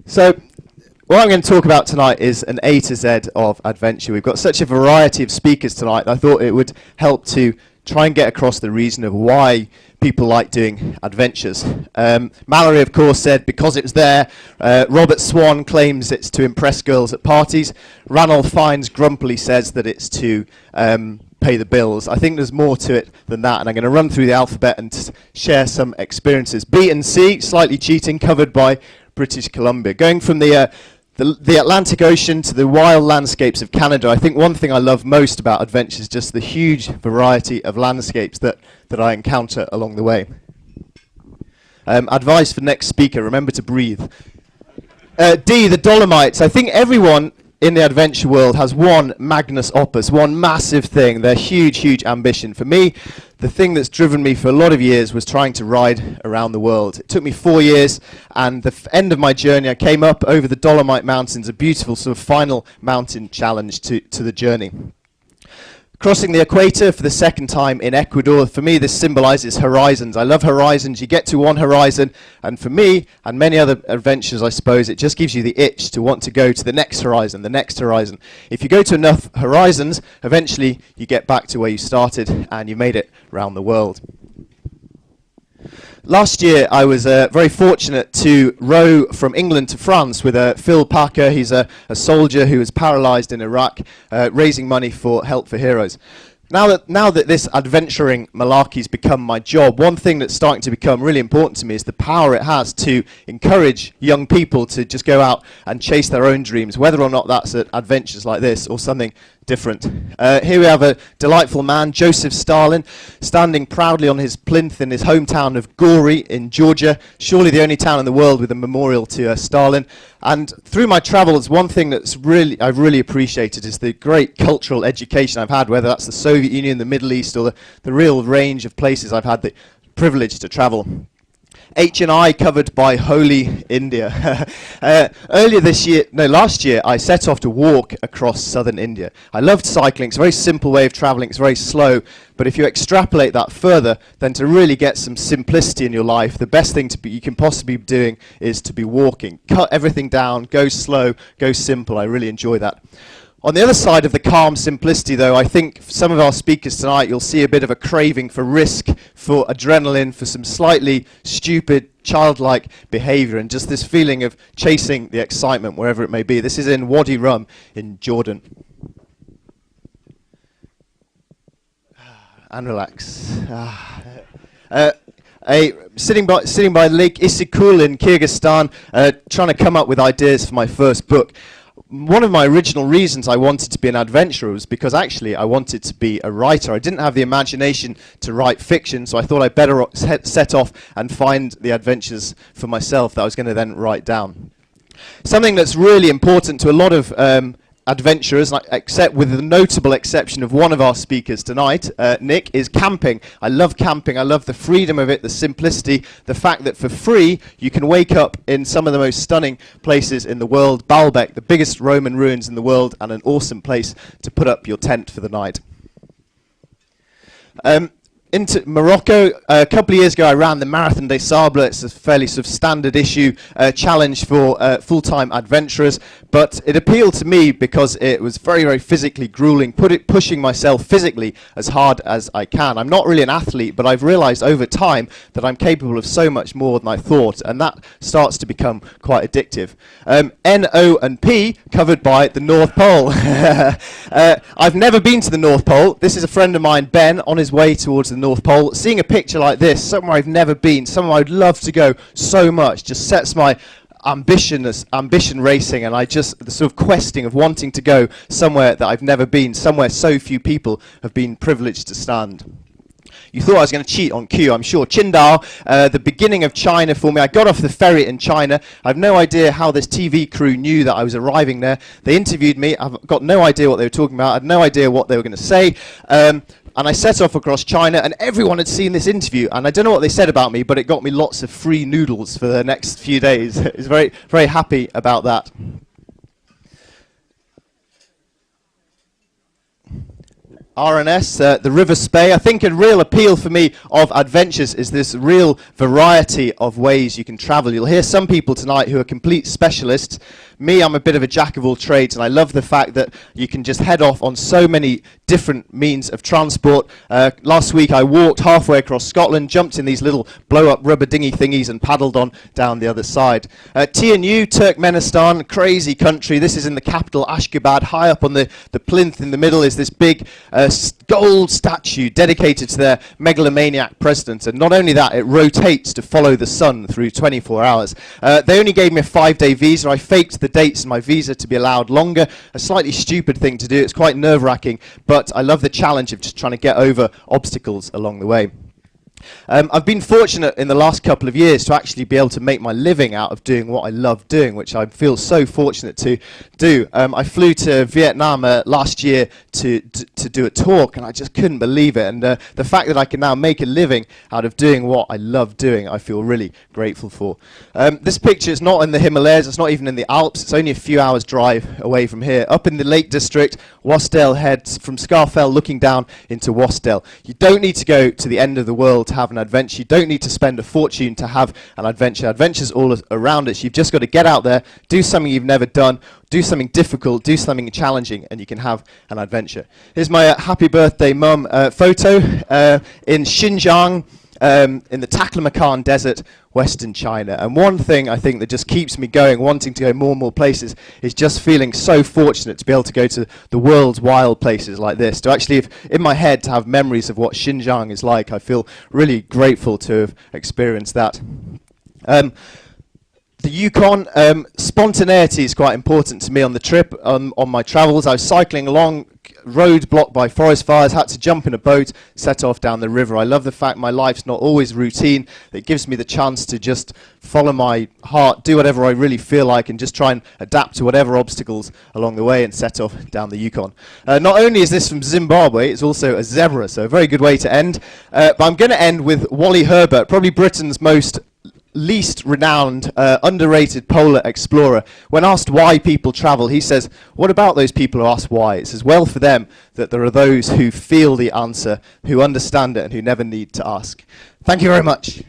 So, what I'm going to talk about tonight is an A to Z of adventure. We've got such a variety of speakers tonight, I thought it would help to try and get across the reason of why people like doing adventures. Mallory, of course, said because it's there. Robert Swan claims it's to impress girls at parties. Ranulph Fiennes grumpily says that it's to pay the bills. I think there's more to it than that, and I'm going to run through the alphabet and share some experiences. B and C, slightly cheating, covered by British Columbia. Going from the Atlantic Ocean to the wild landscapes of Canada, I think one thing I love most about adventure is just the huge variety of landscapes that I encounter along the way. Advice for next speaker, remember to breathe. D, the Dolomites. I think everyone in the adventure world has one magnus opus, one massive thing, their huge, huge ambition. For me, the thing that's driven me for a lot of years was trying to ride around the world. It took me 4 years, and the end of my journey, I came up over the Dolomite Mountains, a beautiful sort of final mountain challenge to the journey. Crossing the equator for the second time in Ecuador, for me this symbolizes horizons. I love horizons. You get to one horizon, and for me, and many other adventures I suppose, it just gives you the itch to want to go to the next horizon, the next horizon. If you go to enough horizons, eventually you get back to where you started and you made it around the world. Last year, I was very fortunate to row from England to France with Phil Parker. He's a soldier who was paralyzed in Iraq, raising money for Help for Heroes. Now that this adventuring malarkey's become my job, one thing that's starting to become really important to me is the power it has to encourage young people to just go out and chase their own dreams, whether or not that's at adventures like this or something different. Here we have a delightful man, Joseph Stalin, standing proudly on his plinth in his hometown of Gori in Georgia, surely the only town in the world with a memorial to Stalin. And through my travels, one thing that's I've really appreciated is the great cultural education I've had, whether that's the Soviet Union, the Middle East, or the real range of places I've had the privilege to travel. H&I covered by Holy India. Last year, I set off to walk across southern India. I loved cycling. It's a very simple way of traveling. It's very slow. But if you extrapolate that further, then to really get some simplicity in your life, the best thing you can possibly be doing is to be walking. Cut everything down, go slow, go simple. I really enjoy that. On the other side of the calm simplicity, though, I think for some of our speakers tonight, you'll see a bit of a craving for risk, for adrenaline, for some slightly stupid, childlike behavior, and just this feeling of chasing the excitement wherever it may be. This is in Wadi Rum in Jordan. And relax. Sitting by Lake Issyk in Kyrgyzstan, trying to come up with ideas for my first book. One of my original reasons I wanted to be an adventurer was because actually I wanted to be a writer. I didn't have the imagination to write fiction, so I thought I'd better set off and find the adventures for myself that I was going to then write down. Something that's really important to a lot of adventurers, except with the notable exception of one of our speakers tonight, Nick, is camping. I love camping. I love the freedom of it, the simplicity, the fact that for free you can wake up in some of the most stunning places in the world. Baalbek, the biggest Roman ruins in the world, and an awesome place to put up your tent for the night. Into Morocco, a couple of years ago I ran the Marathon des Sables. It's a fairly sort of standard issue challenge for full-time adventurers, but it appealed to me because it was very, very physically grueling, pushing myself physically as hard as I can. I'm not really an athlete, but I've realized over time that I'm capable of so much more than I thought, and that starts to become quite addictive. N, O, and P, covered by the North Pole. I've never been to the North Pole. This is a friend of mine, Ben, on his way towards the North Pole. Seeing a picture like this, somewhere I've never been, somewhere I'd love to go so much, just sets my ambition racing, and the sort of questing of wanting to go somewhere that I've never been, somewhere so few people have been privileged to stand. You thought I was going to cheat on Q, I'm sure. Qingdao, the beginning of China for me. I got off the ferry in China. I have no idea how this TV crew knew that I was arriving there. They interviewed me. I've got no idea what they were talking about. I had no idea what they were going to say. And I set off across China, and everyone had seen this interview, and I don't know what they said about me, but it got me lots of free noodles for the next few days. I was very, very happy about that. RNS, the River Spey. I think a real appeal for me of adventures is this real variety of ways you can travel. You'll hear some people tonight who are complete specialists. Me, I'm a bit of a jack of all trades, and I love the fact that you can just head off on so many different means of transport. Last week I walked halfway across Scotland, jumped in these little blow-up rubber dinghy thingies and paddled on down the other side. TNU, Turkmenistan, crazy country. This is in the capital, Ashgabat. High up on the plinth in the middle is this big gold statue dedicated to their megalomaniac president. And not only that, it rotates to follow the sun through 24 hours. They only gave me a 5-day visa. I faked the dates in my visa to be allowed longer. A slightly stupid thing to do. It's quite nerve-wracking, but I love the challenge of just trying to get over obstacles along the way. I've been fortunate in the last couple of years to actually be able to make my living out of doing what I love doing, which I feel so fortunate to do. I flew to Vietnam last year to do a talk, and I just couldn't believe it. And the fact that I can now make a living out of doing what I love doing, I feel really grateful for. This picture is not in the Himalayas, it's not even in the Alps, it's only a few hours drive away from here. Up in the Lake District, Wasdale heads from Scarfell looking down into Wasdale. You don't need to go to the end of the world to have an adventure. You don't need to spend a fortune to have an adventure. Adventure's all around us. You've just got to get out there, do something you've never done, do something difficult, do something challenging, and you can have an adventure. Here's my happy birthday mum photo in Xinjiang, in the Taklamakan Desert, Western China. And one thing I think that just keeps me going, wanting to go more and more places, is just feeling so fortunate to be able to go to the world's wild places like this. To actually, in my head, to have memories of what Xinjiang is like. I feel really grateful to have experienced that. The Yukon, spontaneity is quite important to me on the trip, on my travels. I was cycling along, road blocked by forest fires, had to jump in a boat, set off down the river. I love the fact my life's not always routine. It gives me the chance to just follow my heart, do whatever I really feel like, and just try and adapt to whatever obstacles along the way and set off down the Yukon. Not only is this from Zimbabwe, it's also a zebra, so a very good way to end. But I'm going to end with Wally Herbert, probably Britain's most least renowned, underrated polar explorer. When asked why people travel, he says, what about those people who ask why? It's as well for them that there are those who feel the answer, who understand it, and who never need to ask. Thank you very much.